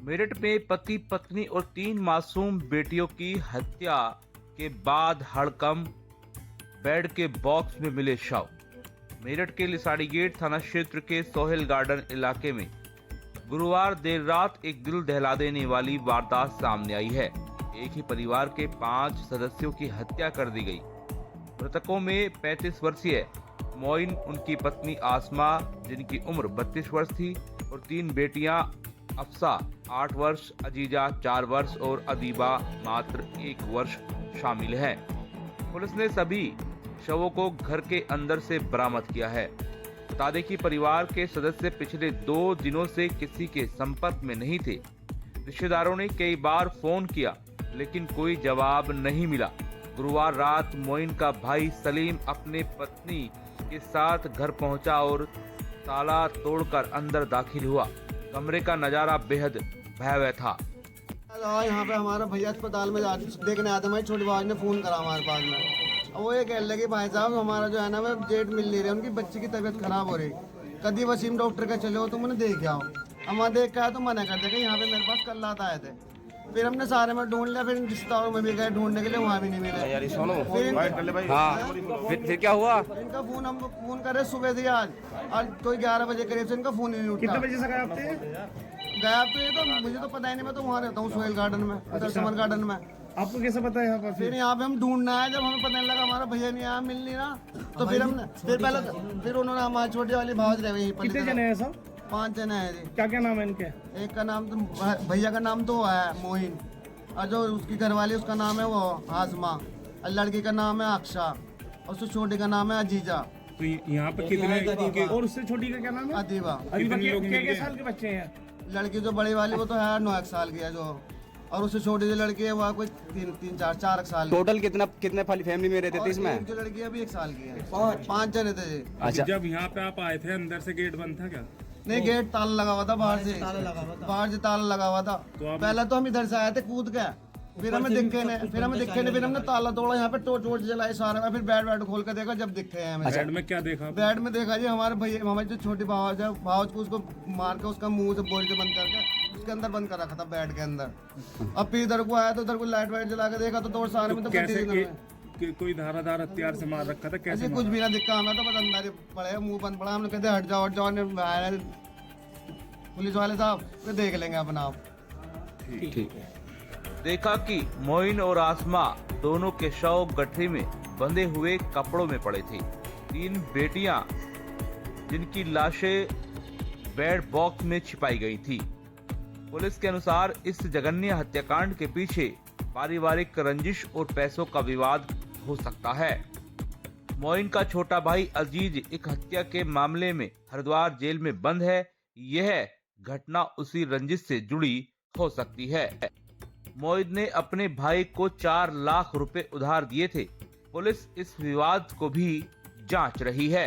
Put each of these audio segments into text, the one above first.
मेरठ में पति पत्नी और 3 मासूम बेटियों की हत्या के बाद हड़कंप, बेड के बॉक्स में मिले शव। मेरठ के लिसाड़ी गेट थाना क्षेत्र के सोहेल गार्डन इलाके में गुरुवार देर रात एक दिल दहला देने वाली वारदात सामने आई है। एक ही परिवार के 5 सदस्यों की हत्या कर दी गई। मृतकों में 35 वर्षीय मोइन, उनकी पत्नी आसमा जिनकी उम्र 32 वर्ष थी और 3 बेटियां अफसा 8 वर्ष, अजीजा 4 वर्ष और अदीबा मात्र 1 वर्ष शामिल है। पुलिस ने सभी शवों को घर के अंदर से बरामद किया है। बता दें कि परिवार के सदस्य पिछले 2 दिनों से किसी के संपर्क में नहीं थे। रिश्तेदारों ने कई बार फोन किया लेकिन कोई जवाब नहीं मिला। गुरुवार रात मोइन का भाई सलीम अपने पत्नी के साथ घर पहुंचा और ताला तोड़कर अंदर दाखिल हुआ। कमरे का नजारा बेहद भयावह था। यहाँ पे हमारा भैया अस्पताल में देखने आते, हमारी छोटी भाई ने फोन करा हमारे पास में। अब वो ये कह लगे भाई साहब हमारा जो है ना वो डेट मिल नहीं रही, उनकी बच्ची की तबीयत खराब हो रही, कभी वसीम डॉक्टर का चले हो तो मैंने देख आओ। हमारा देख के आया तो मना कर देगा, यहाँ पे मेरे पास कल रात आए थे। फिर हमने सारे में ढूंढ लिया, फिर रिश्तेदारों में भी गए ढूंढने के लिए, वहाँ भी नहीं मिले। फिर क्या हुआ? इनका फोन हम फोन करे सुबह से आज कोई 11 बजे करीब से इनका फोन ही नहीं उठा। कितने बजे से गायब थे? गायब तो ये तो मुझे तो पता ही नहीं, मैं तो वहाँ रहता हूँ सोहेल गार्डन में, समर गार्डन में। आपको कैसे पता है यहाँ पर? फिर यहाँ पे हम ढूंढना है, जब हमें पता नहीं लगा हमारा भैया नहीं आया, मिल नहीं रहा, तो फिर हमने फिर उन्होंने हमारी छोटी वाली भावज रहे। कितने जने हैं सब? 5 जने हैं जी। क्या क्या नाम है इनके? एक का नाम तो भैया का नाम तो है मोइन, और जो उसकी घरवाली उसका नाम है वो आसमा, और लड़की का नाम है अक्षा, और उससे छोटी का नाम है अजीजा। तो यहाँ पे कितने? और उससे छोटी का क्या नाम है? अदीबा। क्या साल के बच्चे हैं? लड़की जो बड़ी वाली वो तो है 9 साल की है जो, और उससे छोटी जो लड़की है वो कोई 4 साल। टोटल कितने फैमिली में रहते थे इसमें? जो लड़की अभी 1 साल की है। 5 जने थे जी। अच्छा, जब यहाँ पे आप आए थे अंदर से गेट बंद था क्या? नहीं, गेट ताला लगा हुआ था, बाहर से ताला लगा हुआ था। पहले तो हम इधर से आए थे कूद के, फिर हमें दिखे नहीं, फिर हमने ताला तोड़ा, यहाँ पे टोर्च जलाई सारे में, फिर बेड खोल के देखा, जब दिखे हैं हमें। बेड में क्या देखा? बेड में देखा जी हमारे भैया, हमारी जो छोटी भावज है, भावज को उसको मार के उसका मुंह से बोरी से बंद करके उसके अंदर बंद कर रखा था बेड के अंदर। अब फिर इधर को आया तो इधर को लाइट वाइट जला के देखा तो तोड़ सारे में, तो कोई धारादार हथियार से मार रखा था? कैसे? कुछ भी ना दिखा हमें, तो बस अंदर ही पड़े, मुंह बंद पड़ा। हमने कहते हट जाओ, पुलिस वाले साहब तो देख लेंगे अपना आप। ठीक है। देखा कि मोइन और आसमा दोनों के शव गठरी में बंधे हुए कपड़ों में पड़े थे। 3 बेटियां जिनकी लाशें बेड बॉक्स में छिपाई गई थी। पुलिस के अनुसार इस जघन्य हत्याकांड के पीछे पारिवारिक रंजिश और पैसों का विवाद हो सकता है। मोइन का छोटा भाई अजीज एक हत्या के मामले में हरिद्वार जेल में बंद है। यह घटना उसी रंजिश से जुड़ी हो सकती है। मोइन ने अपने भाई को 4 लाख रुपए उधार दिए थे। पुलिस इस विवाद को भी जांच रही है।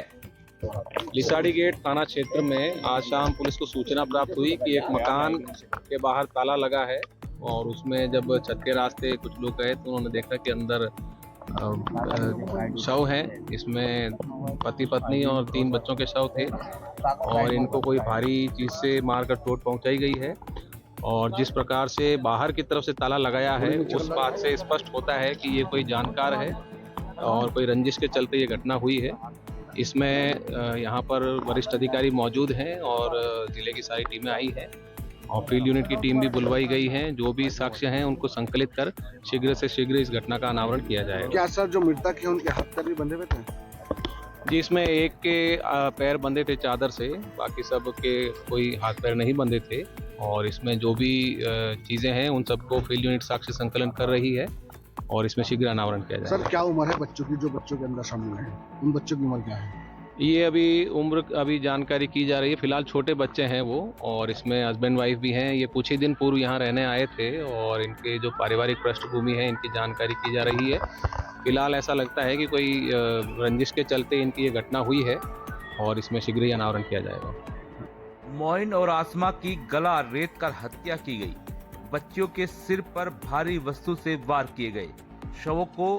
लिसाड़ी गेट थाना क्षेत्र में आज शाम पुलिस को सूचना प्राप्त हुई कि एक मकान के बाहर ताला लगा है, और उसमें जब छत के रास्ते कुछ लोग गए तो उन्होंने देखा कि अंदर शव हैं। इसमें पति पत्नी और 3 बच्चों के शव थे, और इनको कोई भारी चीज से मारकर चोट पहुंचाई गई है। और जिस प्रकार से बाहर की तरफ से ताला लगाया है, उस बात से स्पष्ट होता है कि ये कोई जानकार है और कोई रंजिश के चलते ये घटना हुई है। इसमें यहाँ पर वरिष्ठ अधिकारी मौजूद हैं और जिले की सारी टीमें आई हैं, और फील्ड यूनिट की टीम भी बुलवाई गई है। जो भी साक्ष्य हैं उनको संकलित कर शीघ्र से शीघ्र इस घटना का अनावरण किया जाएगा। क्या सर जो मृतक है उनके हाथ पैर भी बंधे हुए थे? जी, इसमें एक के पैर बंधे थे चादर से, बाकी सब के कोई हाथ पैर नहीं बंधे थे। और इसमें जो भी चीज़ें हैं उन सबको फील्ड यूनिट साक्ष्य संकलन कर रही है, और इसमें शीघ्र अनावरण किया जाएगा। सर क्या उम्र है बच्चों की, जो बच्चों के अंदर शामिल है, उन बच्चों की उम्र क्या है? ये अभी जानकारी की जा रही है। फिलहाल छोटे बच्चे हैं वो, और इसमें हस्बैंड वाइफ भी हैं। ये कुछ ही दिन पूर्व यहाँ रहने आए थे, और इनके जो पारिवारिक पृष्ठभूमि है इनकी जानकारी की जा रही है। फिलहाल ऐसा लगता है कि कोई रंजिश के चलते इनकी ये घटना हुई है, और इसमें शीघ्र ही अनावरण किया जाएगा। मोइन और आसमा की गला रेत कर हत्या की गई। बच्चियों के सिर पर भारी वस्तु से वार किए गए। शवों को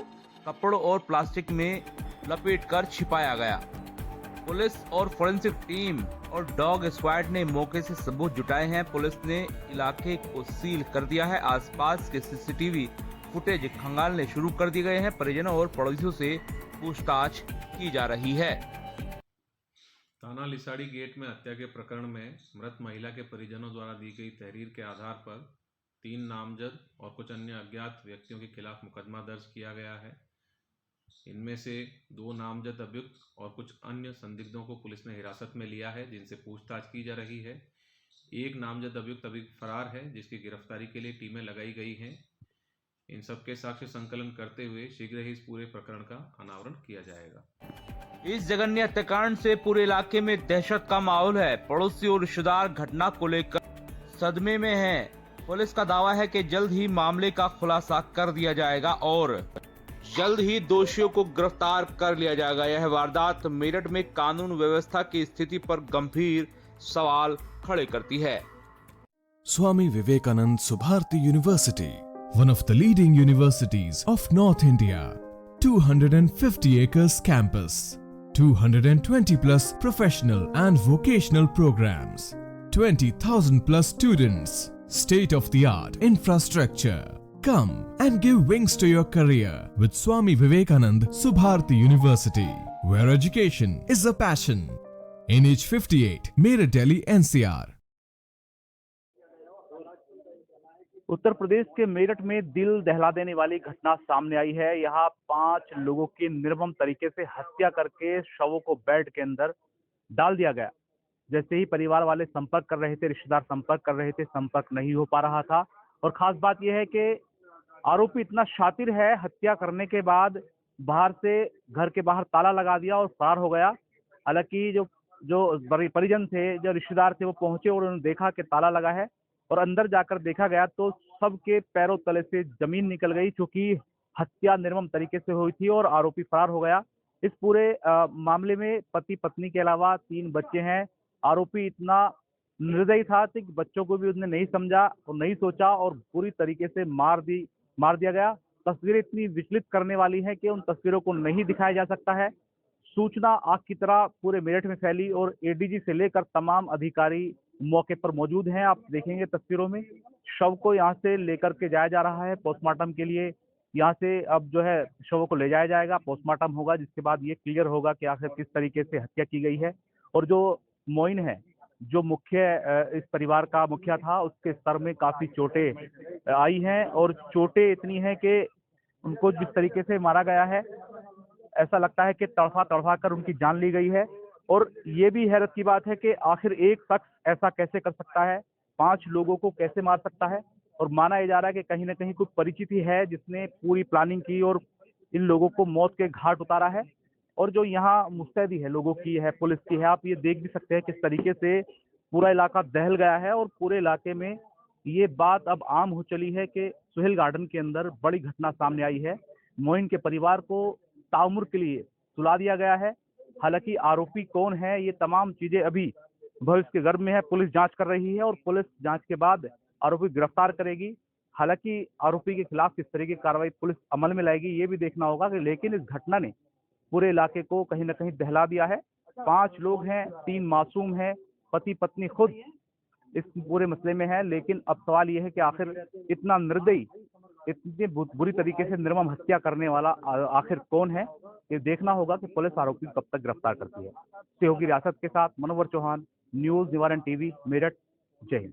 कपड़ों और प्लास्टिक में लपेटकर छिपाया गया। पुलिस और फोरेंसिक टीम और डॉग स्क्वाड ने मौके से सबूत जुटाए हैं। पुलिस ने इलाके को सील कर दिया है। आसपास के सीसीटीवी फुटेज खंगालने शुरू कर दिए गए हैं। परिजनों और पड़ोसियों से पूछताछ की जा रही है। थाना लिसाड़ी गेट में हत्या के प्रकरण में मृत महिला के परिजनों द्वारा दी गई तहरीर के आधार पर 3 नामजद और कुछ अन्य अज्ञात व्यक्तियों के खिलाफ मुकदमा दर्ज किया गया है। इनमें से 2 नामजद अभियुक्त और कुछ अन्य संदिग्धों को पुलिस ने हिरासत में लिया है, जिनसे पूछताछ की जा रही है। एक नामजद अभियुक्त अभी फरार है, जिसकी गिरफ्तारी के लिए टीमें लगाई गई हैं। इन सबके साक्ष्य संकलन करते हुए शीघ्र ही इस पूरे प्रकरण का अनावरण किया जाएगा। इस जघन्य हत्याकांड से पूरे इलाके में दहशत का माहौल है। पड़ोसी और रिश्तेदार घटना को लेकर सदमे में हैं। पुलिस का दावा है कि जल्द ही मामले का खुलासा कर दिया जाएगा और जल्द ही दोषियों को गिरफ्तार कर लिया जाएगा। यह वारदात मेरठ में कानून व्यवस्था की स्थिति पर गंभीर सवाल खड़े करती है। Swami Vivekanand Subharti University, one of the leading universities of North India. 250 acres campus, 220 plus professional and vocational programs, 20,000 plus students, state of the art infrastructure. Come and give wings to your career with Swami Vivekanand Subharti University, where education is a passion. NH58, Meerut, Delhi, NCR. Uttar Pradesh के मेरठ में दिल दहला देने वाली घटना सामने आई है। यहाँ 5 लोगों की निर्मम तरीके से हत्या करके शवों को बेड के अंदर डाल दिया गया। जैसे ही परिवार वाले संपर्क कर रहे थे, रिश्तेदार संपर्क कर रहे थे, संपर्क नहीं हो पा रहा था। और खास बात यह है कि आरोपी इतना शातिर है, हत्या करने के बाद बाहर से घर के बाहर ताला लगा दिया और फरार हो गया। हालांकि जो परिजन थे, जो रिश्तेदार थे, वो पहुंचे और उन्होंने देखा कि ताला लगा है और अंदर जाकर देखा गया तो सबके पैरों तले से जमीन निकल गई, क्योंकि हत्या निर्मम तरीके से हुई थी और आरोपी फरार हो गया। इस पूरे मामले में पति पत्नी के अलावा 3 बच्चे हैं। आरोपी इतना निर्दयी था कि बच्चों को भी उसने नहीं समझा और नहीं सोचा और पूरी तरीके से मार दिया गया। तस्वीरें इतनी विचलित करने वाली है कि उन तस्वीरों को नहीं दिखाया जा सकता है। सूचना आग की तरह पूरे मेरठ में फैली और एडीजी से लेकर तमाम अधिकारी मौके पर मौजूद हैं। आप देखेंगे तस्वीरों में शव को यहाँ से लेकर के जाया जा रहा है पोस्टमार्टम के लिए। यहाँ से अब जो है शवों को ले जाया जाएगा, पोस्टमार्टम होगा, जिसके बाद ये क्लियर होगा कि आखिर किस तरीके से हत्या की गई है। और जो मोइन है, जो मुख्य इस परिवार का मुखिया था, उसके सर में काफी चोटें आई हैं और चोटें इतनी हैं कि उनको जिस तरीके से मारा गया है, ऐसा लगता है कि तड़फा कर उनकी जान ली गई है। और ये भी हैरत की बात है कि आखिर एक शख्स ऐसा कैसे कर सकता है, 5 लोगों को कैसे मार सकता है। और माना यह जा रहा है कि कहीं ना कहीं कोई परिचिति है जिसने पूरी प्लानिंग की और इन लोगों को मौत के घाट उतारा है। और जो यहाँ मुस्तैदी है लोगों की है, पुलिस की है, आप ये देख भी सकते हैं किस तरीके से पूरा इलाका दहल गया है। और पूरे इलाके में ये बात अब आम हो चली है कि सुहेल गार्डन के अंदर बड़ी घटना सामने आई है। मोइन के परिवार को ताउम्र के लिए सुला दिया गया है। हालांकि आरोपी कौन है, ये तमाम चीजें अभी भविष्य के गर्भ में है। पुलिस जांच कर रही है और पुलिस जांच के बाद आरोपी गिरफ्तार करेगी। हालांकि आरोपी के खिलाफ किस तरह की कार्रवाई पुलिस अमल में लाएगी, ये भी देखना होगा। लेकिन इस घटना ने पूरे इलाके को कहीं ना कहीं दहला दिया है। 5 लोग हैं, 3 मासूम हैं, पति पत्नी खुद इस पूरे मसले में है। लेकिन अब सवाल यह है कि आखिर इतना निर्दयी, इतनी बुरी तरीके से निर्मम हत्या करने वाला आखिर कौन है, ये देखना होगा कि पुलिस आरोपी कब तक गिरफ्तार करती है। सीओ की रियासत के साथ मनोवर चौहान, न्यूज निवारण टीवी, मेरठ। जय हिंद।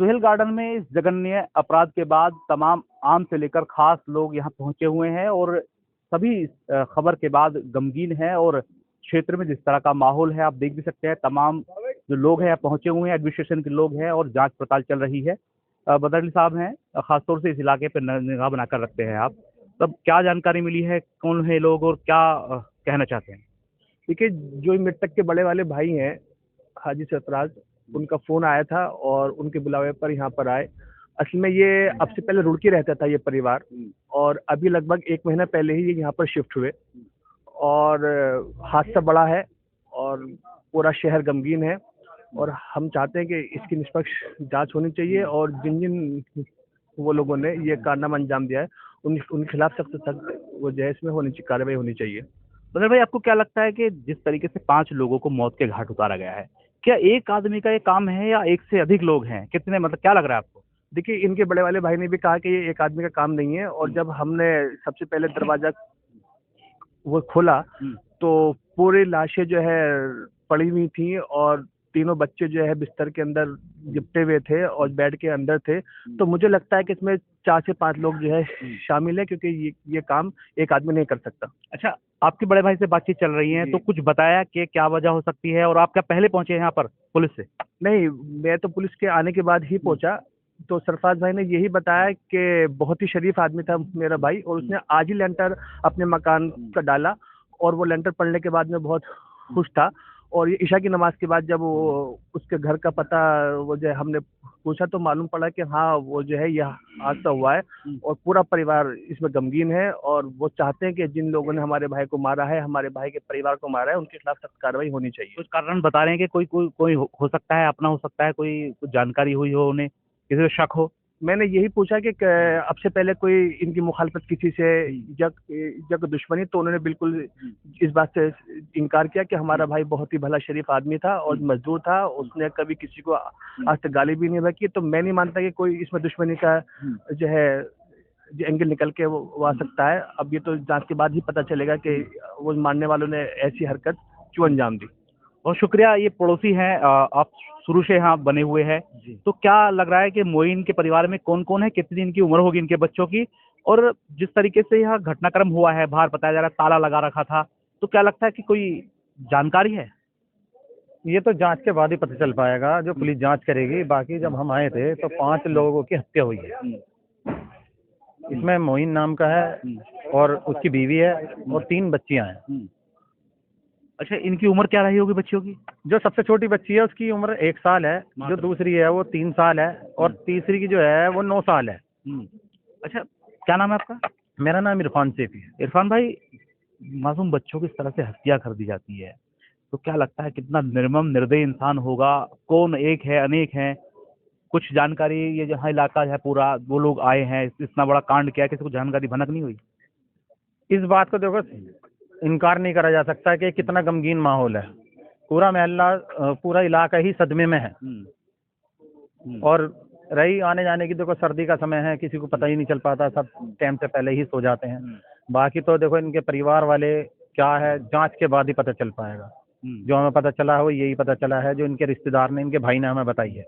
सुहेल गार्डन में इस जघन्य अपराध के बाद तमाम आम से लेकर खास लोग यहाँ पहुंचे हुए हैं और सभी खबर के बाद गमगीन हैं। और क्षेत्र में जिस तरह का माहौल है आप देख भी सकते हैं। तमाम जो लोग हैं पहुंचे हुए हैं, एडमिनिस्ट्रेशन के लोग हैं और जांच पड़ताल चल रही है। बदरली साहब हैं, खासतौर से इस इलाके पर निगाह बनाकर रखते हैं आप, तब क्या जानकारी मिली है, कौन है लोग और क्या कहना चाहते हैं? देखिए, जो मृतक के बड़े वाले भाई हैं हाजी सरफराज, उनका फोन आया था और उनके बुलावे पर यहाँ पर आए। असल में ये अब से पहले रुड़की रहता था ये परिवार, और अभी लगभग 1 महीना पहले ही ये यहाँ पर शिफ्ट हुए। और हादसा बड़ा है और पूरा शहर गमगीन है और हम चाहते हैं कि इसकी निष्पक्ष जांच होनी चाहिए और जिन जिन वो लोगों ने ये कारनामा अंजाम दिया है उनके खिलाफ सख्त वो जो है इसमें कार्रवाई होनी चाहिए। बदर भाई, आपको क्या लगता है कि जिस तरीके से 5 लोगों को मौत के घाट उतारा गया है, क्या एक आदमी का ये काम है या एक से अधिक लोग हैं? कितने, मतलब क्या लग रहा है आपको? देखिए, इनके बड़े वाले भाई ने भी कहा कि ये एक आदमी का काम नहीं है, और जब हमने सबसे पहले दरवाजा वो खोला तो पूरी लाशें जो है पड़ी हुई थी, और तीनों बच्चे जो है बिस्तर के अंदर लिपटे हुए थे और बेड के अंदर थे। तो मुझे लगता है कि इसमें 4 से 5 लोग जो है शामिल है, क्योंकि ये काम एक आदमी नहीं कर सकता। अच्छा, आपके बड़े भाई से बातचीत चल रही है, तो कुछ बताया कि क्या वजह हो सकती है, और आप क्या पहले पहुंचे यहाँ पर पुलिस से? नहीं, मैं तो पुलिस के आने के बाद ही पहुंचा। तो सरफराज भाई ने यही बताया कि बहुत ही शरीफ आदमी था मेरा भाई, और उसने आज ही लेंटर अपने मकान का डाला, और वो लेंटर पड़ने के बाद में बहुत खुश था। और ये ईशा की नमाज के बाद जब वो उसके घर का पता वो जो है हमने पूछा, तो मालूम पड़ा कि हाँ, वो जो है यह हादसा हुआ है, और पूरा परिवार इसमें गमगीन है, और वो चाहते हैं कि जिन लोगों ने हमारे भाई को मारा है, हमारे भाई के परिवार को मारा है, उनके खिलाफ सख्त कार्रवाई होनी चाहिए। कुछ कारण बता रहे हैं कि कोई हो सकता है, अपना हो सकता है, कोई कुछ जानकारी हुई हो, उन्हें किसी को शक हो? मैंने यही पूछा कि अब से पहले कोई इनकी मुखालफत किसी से जग दुश्मनी, तो उन्होंने बिल्कुल इस बात से इनकार किया कि हमारा भाई बहुत ही भला शरीफ आदमी था और मजदूर था, उसने कभी किसी को आज तक गाली भी नहीं बकी। तो मैं नहीं मानता कि कोई इसमें दुश्मनी का जो है जो एंगल निकल के वो आ सकता है। अब ये तो जांच के बाद ही पता चलेगा कि वो मानने वालों ने ऐसी हरकत क्यों अंजाम दी। बहुत शुक्रिया। ये पड़ोसी हैं, आप शुरू से यहाँ बने हुए हैं, तो क्या लग रहा है कि मोइन के परिवार में कौन कौन है, कितनी इनकी उम्र होगी इनके बच्चों की, और जिस तरीके से यहाँ घटनाक्रम हुआ है, बाहर बताया जा रहा है ताला लगा रखा था, तो क्या लगता है कि कोई जानकारी है? ये तो जांच के बाद ही पता चल पाएगा, जो पुलिस जांच करेगी। बाकी जब हम आए थे तो 5 लोगों की हत्या हुई है। इसमें मोइन नाम का है और उसकी बीवी है और 3 बच्चियां हैं। अच्छा, इनकी उम्र क्या रही होगी बच्चियों की? जो सबसे छोटी बच्ची है उसकी उम्र 1 साल है, जो दूसरी है वो 3 साल है, और तीसरी की जो है वो 9 साल है। अच्छा, क्या नाम है आपका? मेरा नाम इरफान सेफी है। इरफान भाई, मासूम बच्चों की इस तरह से हत्या कर दी जाती है, तो क्या लगता है कितना निर्मम निर्दयी इंसान होगा? कौन एक है, अनेक हैं? कुछ जानकारी, ये जहाँ इलाका है पूरा, वो लोग आए हैं, इतना बड़ा कांड किया, किसी को जानकारी भनक नहीं हुई? इस बात को देखो, इनकार नहीं करा जा सकता कि कितना गमगीन माहौल है। पूरा मोहल्ला, पूरा इलाका ही सदमे में है। और रही आने जाने की, देखो सर्दी का समय है, किसी को पता ही नहीं चल पाता, सब टाइम से पहले ही सो जाते हैं। बाकी तो देखो इनके परिवार वाले क्या है, जांच के बाद ही पता चल पाएगा। जो हमें पता चला है वो यही पता चला है, जो इनके रिश्तेदार ने, इनके भाई ने हमें बताई है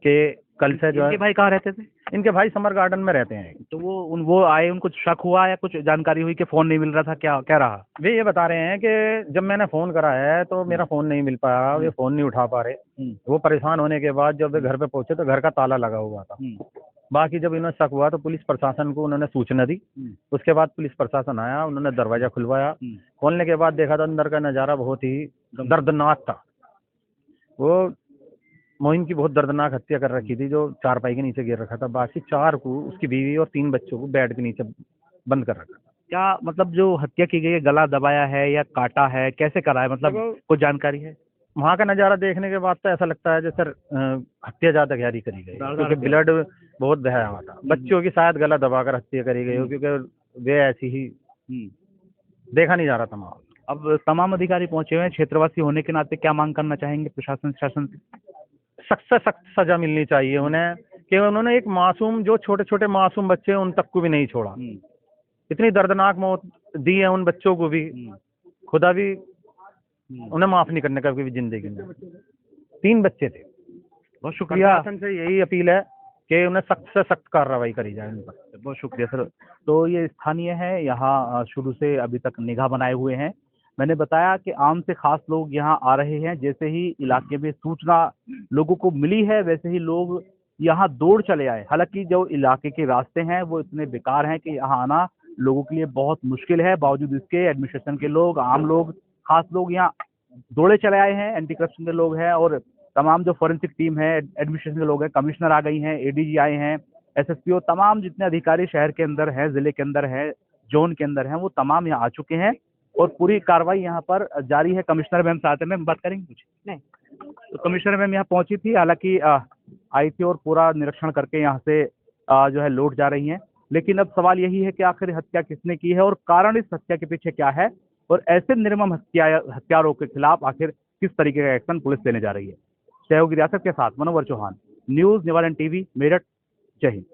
कि कल से जो है। इनके भाई कहाँ रहते थे? इनके भाई समर गार्डन में रहते हैं। तो वो आए, उनको शक हुआ या कुछ जानकारी हुई कि फोन नहीं मिल रहा था, क्या रहा? वे ये बता रहे हैं कि जब मैंने फोन करा है तो मेरा फोन नहीं मिल पाया, वे फोन नहीं उठा पा रहे। वो परेशान होने के बाद जब वे घर पे पहुंचे तो घर का ताला लगा हुआ था। बाकी जब इन्हें शक हुआ तो पुलिस प्रशासन को उन्होंने सूचना दी। उसके बाद पुलिस प्रशासन आया, उन्होंने दरवाजा खुलवाया। खोलने के बाद देखा तो अंदर का नज़ारा बहुत ही दर्दनाक था। वो मोइन की बहुत दर्दनाक हत्या कर रखी थी, जो चारपाई के नीचे गिर रखा था। बाकी 4 को, उसकी बीवी और 3 बच्चों को बेड के नीचे बंद कर रखा था। क्या मतलब जो हत्या की गई है, गला दबाया है या काटा है, कैसे करा है, मतलब कुछ जानकारी है? वहाँ का नज़ारा देखने के बाद तो ऐसा लगता है जैसे हत्या ज़्यादा गहरी करी गई, क्योंकि ब्लड बहुत बहाया हुआ था। बच्चों की शायद गला दबाकर हत्या करी गई हो, क्योंकि वे ऐसी ही देखा नहीं जा रहा था माहौल। अब तमाम अधिकारी पहुंचे हुए हैं, क्षेत्रवासी होने के नाते क्या मांग करना चाहेंगे प्रशासन शासन से? सख्त से सख्त सजा मिलनी चाहिए उन्हें, कि उन्होंने एक मासूम, जो छोटे छोटे मासूम बच्चे उन तक को भी नहीं छोड़ा। इतनी दर्दनाक मौत दी है उन बच्चों को भी, खुदा भी उन्हें माफ नहीं करने का कभी जिंदगी में। 3 बच्चे थे। बहुत शुक्रिया। प्रशासन से यही अपील है कि उन्हें सख्त से सख्त कार्रवाई करी जाए उन पर। बहुत शुक्रिया सर। तो ये स्थानीय है, यहाँ शुरू से अभी तक निगाह बनाए हुए हैं। मैंने बताया कि आम से खास लोग यहाँ आ रहे हैं। जैसे ही इलाके में सूचना लोगों को मिली है, वैसे ही लोग यहाँ दौड़ चले आए। हालांकि जो इलाके के रास्ते हैं वो इतने बेकार हैं कि यहाँ आना लोगों के लिए बहुत मुश्किल है। बावजूद इसके एडमिनिस्ट्रेशन के लोग, आम लोग, खास लोग यहाँ दौड़े चले आए हैं। एंटी करप्शन के लोग हैं और तमाम जो फॉरेंसिक टीम है, एडमिनिस्ट्रेशन के लोग हैं, कमिश्नर आ गई हैं, एडीजी आए हैं, एसएसपीओ, तमाम जितने अधिकारी शहर के अंदर हैं, जिले के अंदर हैं, जोन के अंदर हैं, वो तमाम यहाँ आ चुके हैं और पूरी कार्रवाई यहाँ पर जारी है। कमिश्नर मैम साथ में बात करेंगे कुछ नहीं, तो कमिश्नर मैम यहाँ पहुंची थी, हालांकि आई थी और पूरा निरीक्षण करके यहाँ से जो है लौट जा रही हैं। लेकिन अब सवाल यही है कि आखिर हत्या किसने की है और कारण इस हत्या के पीछे क्या है, और ऐसे निर्मम हत्यारों के खिलाफ आखिर किस तरीके का एक्शन पुलिस लेने जा रही है। सहयोगी रियासत के साथ मनोवर चौहान, न्यूज निवारण टीवी, मेरठ। जय हिंद।